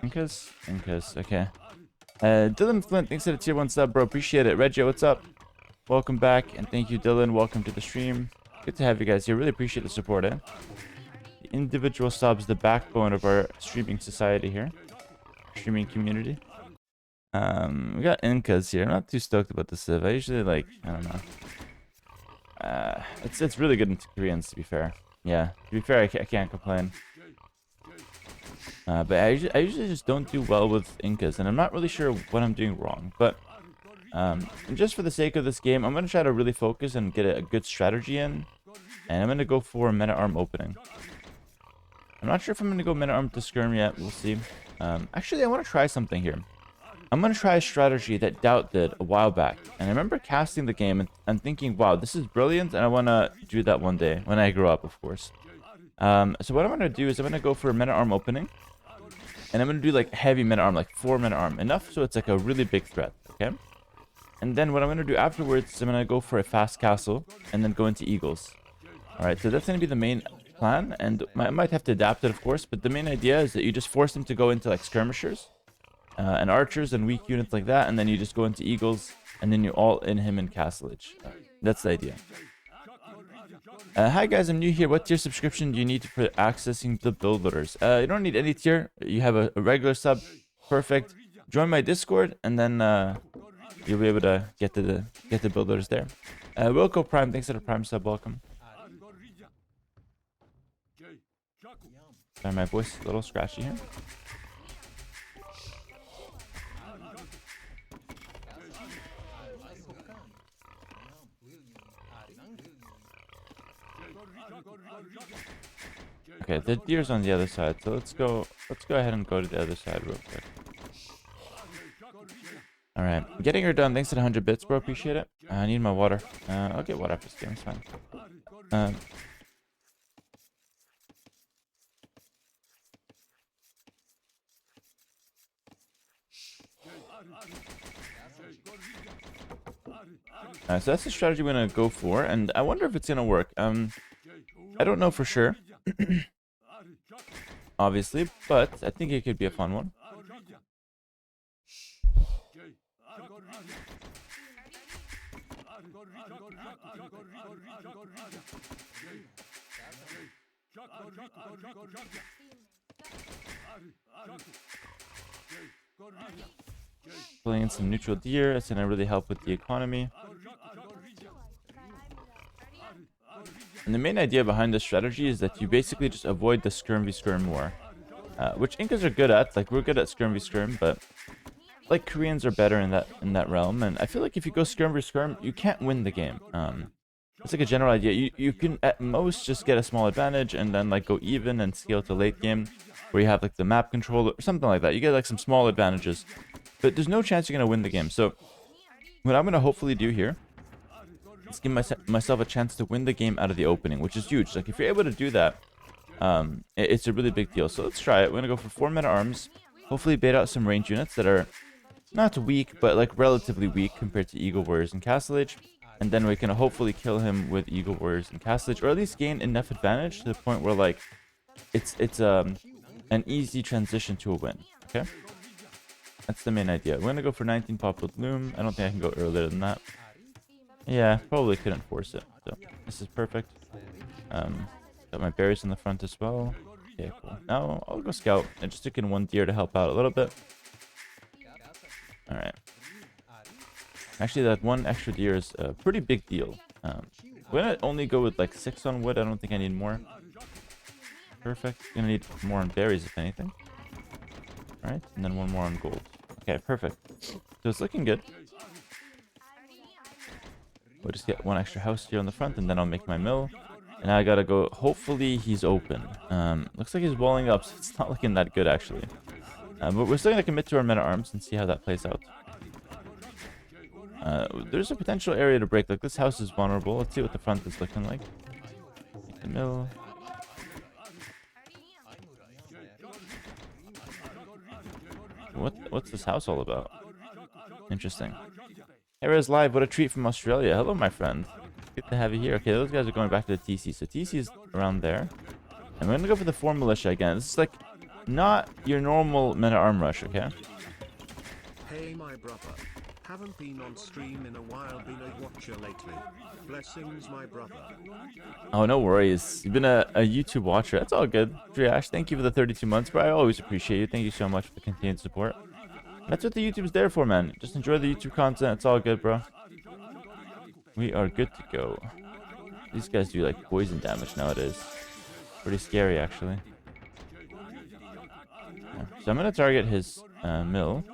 Incas, okay. Dylan Flint, thanks for the tier 1 sub, bro. Appreciate it. Reggie, what's up? Welcome back, and thank you, Dylan. Welcome to the stream. Good to have you guys here. Really appreciate the support, eh? The individual subs, the backbone of our streaming society here. Streaming community. We got Incas here. I'm not too stoked about the Civ. I usually like, I don't know. It's really good in Koreans, to be fair. Yeah, to be fair, I can't complain. But I usually just don't do well with Incas, and I'm not really sure what I'm doing wrong. But just for the sake of this game, I'm going to try to really focus and get a good strategy in. And I'm going to go for Men-at-Arm opening. I'm not sure if I'm going to go Men-at-Arm to Skirm yet. We'll see. Actually, I want to try something here. I'm going to try a strategy that Daut did a while back. And I remember casting the game and thinking, wow, this is brilliant. And I want to do that one day when I grow up, of course. So what I'm going to do is I'm going to go for a Men-at-Arm opening. And I'm going to do like heavy Men-at-Arm, like 4 Men-at-Arm. Enough so it's like a really big threat, okay? And then what I'm going to do afterwards is I'm going to go for a fast castle and then go into Eagles. Alright, so that's going to be the main plan. And I might have to adapt it, of course. But the main idea is that you just force them to go into like skirmishers. And archers and weak units like that, and then you just go into Eagles, and then you all in him in Castlage. That's the idea. Hi guys, I'm new here. What tier subscription do you need for accessing the build loaders? You don't need any tier. You have a regular sub. Perfect. Join my Discord, and then you'll be able to get the build loaders there. Wilco Prime, thanks for the Prime sub. Welcome. Sorry, my voice is a little scratchy here. Okay, the deer's on the other side, so let's go ahead and go to the other side real quick. Alright, getting her done. Thanks to the 100 bits, bro. Appreciate it. I need my water. I'll get water after this game. It's fine. So that's the strategy we're gonna go for, and I wonder if it's gonna work. I don't know for sure. Obviously, but I think it could be a fun one. Pulling in some neutral deer, it's gonna really help with the economy. And the main idea behind this strategy is that you basically just avoid the skirm v skirm war, which Incas are good at. Like, we're good at skirm v skirm, but like Koreans are better in that realm. And I feel like if you go skirm v skirm, you can't win the game. It's like a general idea. You can at most just get a small advantage and then like go even and scale to late game, where you have like the map control or something like that. You get like some small advantages, but there's no chance you're gonna win the game. So what I'm gonna hopefully do here, let's give myself a chance to win the game out of the opening, which is huge. Like, if you're able to do that, it's a really big deal. So let's try it. We're gonna go for 4 Men-at-Arms. Hopefully bait out some range units that are not weak, but like relatively weak compared to Eagle Warriors and Castlage. And then we can hopefully kill him with Eagle Warriors and Castlage, or at least gain enough advantage to the point where like it's an easy transition to a win. Okay, that's the main idea. We're gonna go for 19 pop with Loom. I don't think I can go earlier than that. Yeah, probably couldn't force it. So this is perfect. Got my berries in the front as well. Okay, cool. Now I'll go scout. I just took in 1 deer to help out a little bit. Alright. Actually, that 1 extra deer is a pretty big deal. We're gonna only go with like 6 on wood. I don't think I need more. Perfect. Gonna need more on berries, if anything. Alright, and then 1 more on gold. Okay, perfect. So it's looking good. We'll just get 1 extra house here on the front, and then I'll make my mill. And I gotta go. Hopefully he's open. Looks like he's walling up, so it's not looking that good actually. But we're still gonna commit to our Men-at-Arms and see how that plays out. There's a potential area to break. Like, this house is vulnerable. Let's see what the front is looking like. Make the mill. What's this house all about? Interesting. Hera's live. What a treat from Australia. Hello, my friend. Good to have you here. Okay, those guys are going back to the TC. So TC is around there. And we're going to go for the 4 militia again. This is like not your normal meta arm rush, okay? Hey my brother. Haven't been on stream in a while, been a watcher lately. Blessings my brother. Oh, no worries. You've been a YouTube watcher. That's all good. Triash, thank you for the 32 months, bro. I always appreciate you. Thank you so much for the continued support. That's what the YouTube's there for, man. Just enjoy the YouTube content. It's all good, bro. We are good to go. These guys do like poison damage nowadays. Pretty scary, actually. Yeah. So I'm going to target his mill.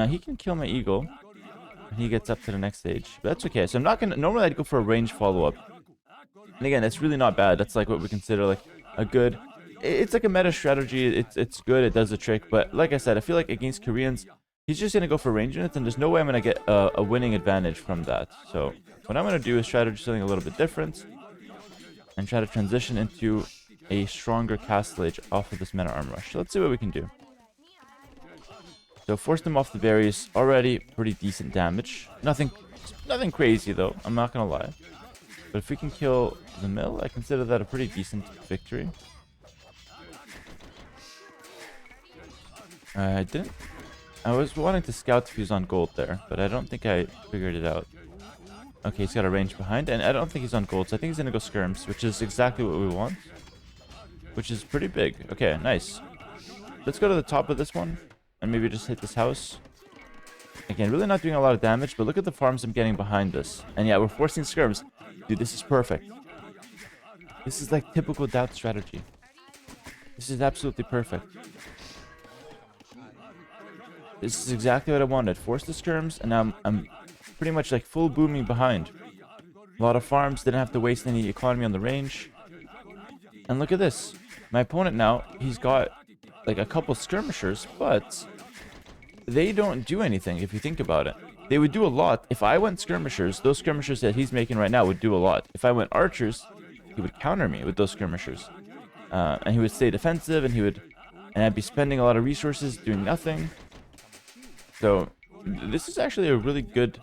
He can kill my eagle when he gets up to the next stage. But that's okay. So I'm not going to... Normally, I'd go for a range follow-up. And again, that's really not bad. That's like what we consider like a good... It's like a meta strategy. It's good. It does the trick. But like I said, I feel like against Koreans, he's just going to go for range units. And there's no way I'm going to get a winning advantage from that. So what I'm going to do is try to do something a little bit different. And try to transition into a stronger castle age off of this meta arm rush. So let's see what we can do. So force them off the berries. Already pretty decent damage. Nothing crazy though. I'm not going to lie. But if we can kill the mill, I consider that a pretty decent victory. I was wanting to scout if he was on gold there, but I don't think I figured it out. Okay, he's got a range behind, and I don't think he's on gold, so I think he's going to go skirms, which is exactly what we want. Which is pretty big. Okay, nice. Let's go to the top of this one, and maybe just hit this house. Again, really not doing a lot of damage, but look at the farms I'm getting behind this. And yeah, we're forcing skirms. Dude, this is perfect. This is like typical Daut strategy. This is absolutely perfect. This is exactly what I wanted. Force the skirms, and now I'm pretty much like full booming behind. A lot of farms, didn't have to waste any economy on the range. And look at this. My opponent now, he's got like a couple skirmishers, but they don't do anything if you think about it. They would do a lot. If I went skirmishers, those skirmishers that he's making right now would do a lot. If I went archers, he would counter me with those skirmishers. And he would stay defensive, and I'd be spending a lot of resources doing nothing. So this is actually a really good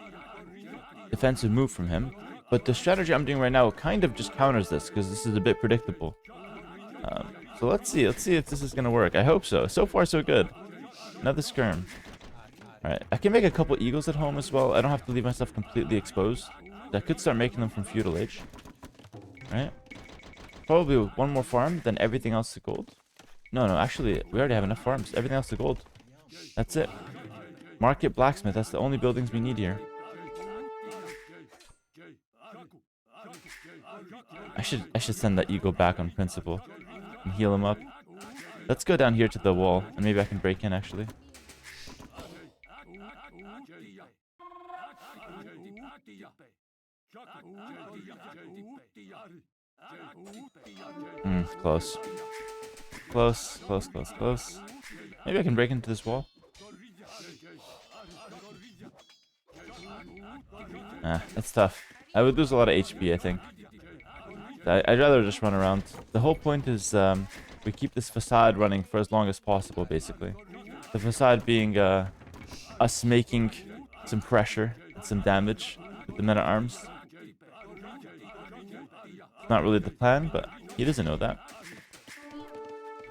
defensive move from him. But the strategy I'm doing right now kind of just counters this, because this is a bit predictable. So let's see if this is going to work. I hope so. So far, so good. Another skirm. Alright, I can make a couple eagles at home as well. I don't have to leave myself completely exposed. I could start making them from feudal age. Right? Probably with one more farm, then everything else to gold. No, actually, we already have enough farms. Everything else to gold. That's it. Market, blacksmith, that's the only buildings we need here. I should send that eagle back on principle and heal him up. Let's go down here to the wall, and maybe I can break in actually. Close. Close. Maybe I can break into this wall. That's tough. I would lose a lot of HP, I think. I'd rather just run around. The whole point is we keep this facade running for as long as possible, basically. The facade being us making some pressure and some damage with the men-at-arms. Not really the plan, but he doesn't know that.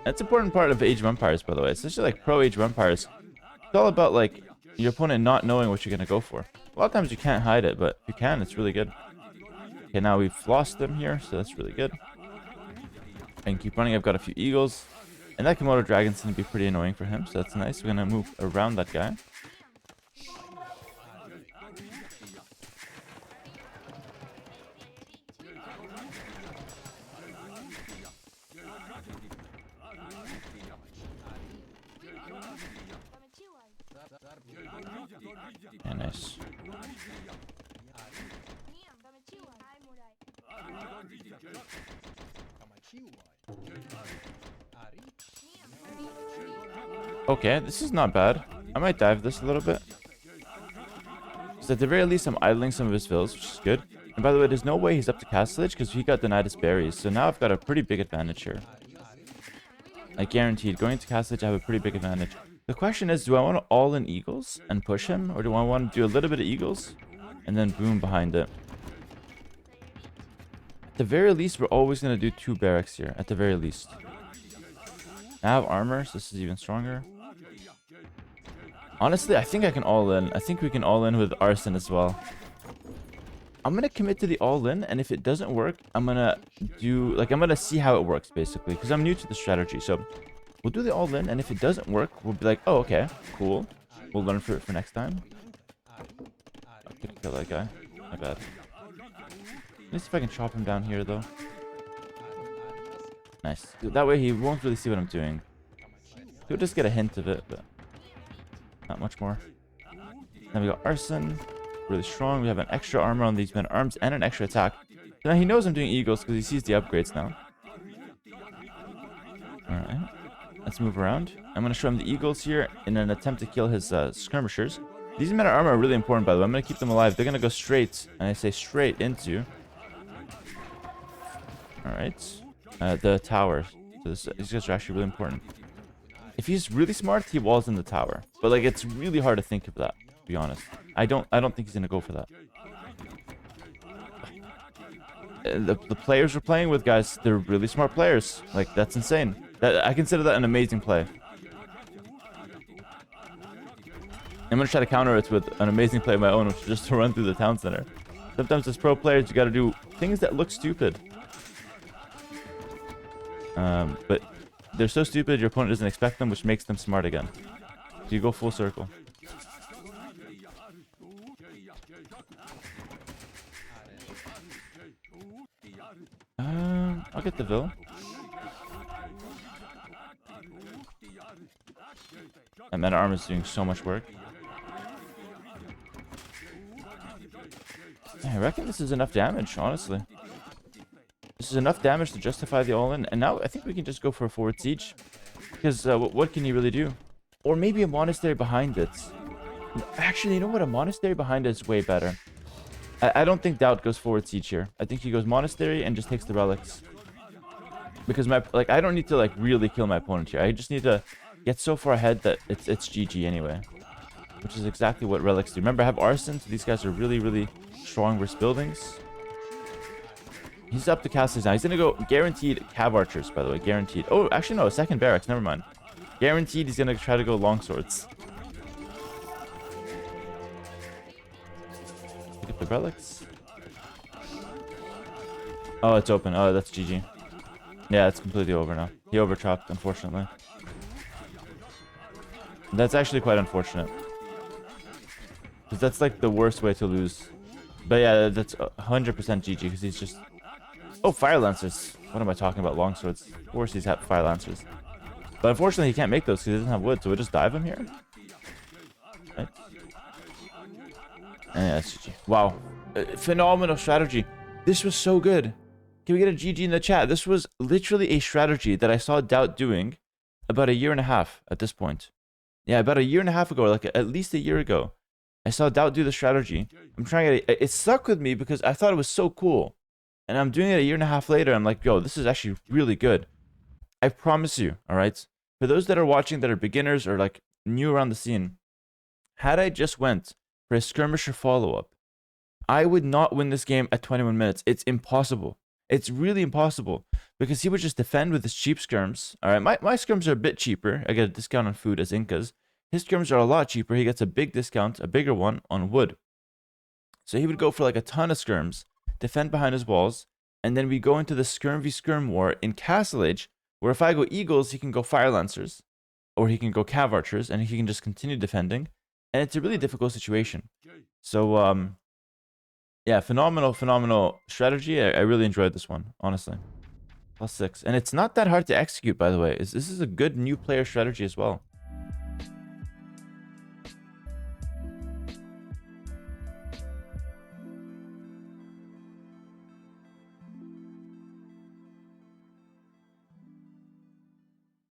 That's an important part of Age of Empires, by the way. Especially like pro Age of Empires. It's all about like your opponent not knowing what you're going to go for. A lot of times you can't hide it, but if you can, it's really good. Okay, now we've lost them here, so that's really good. I can keep running. I've got a few eagles. And that Komodo dragon's going to be pretty annoying for him, so that's nice. We're going to move around that guy. Yeah, nice. Okay, this is not bad. I might dive this a little bit. So at the very least, I'm idling some of his fills, which is good. And by the way, there's no way he's up to castle age because he got denied his berries. So now I've got a pretty big advantage here. Like guaranteed, going to castle age, I have a pretty big advantage. The question is, do I want to all in eagles and push him? Or do I want to do a little bit of eagles and then boom behind it? At the very least, we're always going to do 2 barracks here. At the very least. I have armor, so this is even stronger. Honestly, I think I can all in. I think we can all in with arson as well. I'm gonna commit to the all in, and if it doesn't work, I'm gonna do like I'm gonna see how it works basically, because I'm new to the strategy. So we'll do the all in, and if it doesn't work, we'll be like, oh, okay, cool. We'll learn for it for next time. I couldn't kill that guy. My bad. Let me see if I can chop him down here though. Nice. That way he won't really see what I'm doing. He'll just get a hint of it, but not much more. Then we got arson. Really strong. We have an extra armor on these men arms and an extra attack. So now he knows I'm doing eagles because he sees the upgrades now. Alright. Let's move around. I'm going to show him the eagles here in an attempt to kill his skirmishers. These men armor are really important, by the way. I'm going to keep them alive. They're going to go straight, and I say straight into... Alright. The tower. So these guys are actually really important. If he's really smart, he walls in the tower. But like, it's really hard to think of that, to be honest. I don't think he's gonna go for that. The players we're playing with, guys, they're really smart players. Like, that's insane. I consider that an amazing play. I'm gonna try to counter it with an amazing play of my own, which is just to run through the town center. Sometimes as pro players, you gotta do things that look stupid. But they're so stupid your opponent doesn't expect them, which makes them smart again. So you go full circle. I'll get the Vil. And Man at Armor is doing so much work. I reckon this is enough damage, honestly. This is enough damage to justify the all-in. And now I think we can just go for a forward siege. Because what can he really do? Or maybe a monastery behind it. Actually, you know what? A monastery behind it is way better. I don't think Daut goes forward siege here. I think he goes monastery and just takes the relics. Because I don't need to like really kill my opponent here. I just need to get so far ahead that it's GG anyway. Which is exactly what relics do. Remember, I have arson, so these guys are really, really strong versus buildings. He's up to castles now. He's gonna go guaranteed cav archers, by the way. Guaranteed. Oh, actually no, second barracks. Never mind. Guaranteed he's gonna try to go longswords. Pick up the relics. Oh, it's open. Oh, that's GG. Yeah, it's completely over now. He overchopped, unfortunately. That's actually quite unfortunate. Because that's like the worst way to lose. But yeah, that's 100% GG because he's just... Oh, fire lancers. What am I talking about? Longswords. Of course he's had fire lancers. But unfortunately he can't make those because he doesn't have wood. So we'll just dive him here. Right. And yeah, that's GG. Wow. Phenomenal strategy. This was so good. Can we get a GG in the chat? This was literally a strategy that I saw Daut doing about 1.5 years at this point. Yeah, about 1.5 years ago, like at least 1 year ago. I saw Daut do the strategy. I'm trying to... It stuck with me because I thought it was so cool. And I'm doing it 1.5 years later. I'm like, yo, this is actually really good. I promise you, all right? For those that are watching that are beginners or like new around the scene, had I just went for a skirmisher follow-up, I would not win this game at 21 minutes. It's impossible. It's really impossible because he would just defend with his cheap skirms. All right, my skirms are a bit cheaper. I get a discount on food as Incas. His skirms are a lot cheaper. He gets a big discount, a bigger one on wood. So he would go for like a ton of skirms, defend behind his walls, and then we go into the skirm v skirm war in Castle Age, where if I go eagles, he can go fire lancers, or he can go cav archers, and he can just continue defending. And it's a really difficult situation. So yeah, phenomenal strategy. I really enjoyed this one, honestly. +6. And it's not that hard to execute, by the way. This is a good new player strategy as well.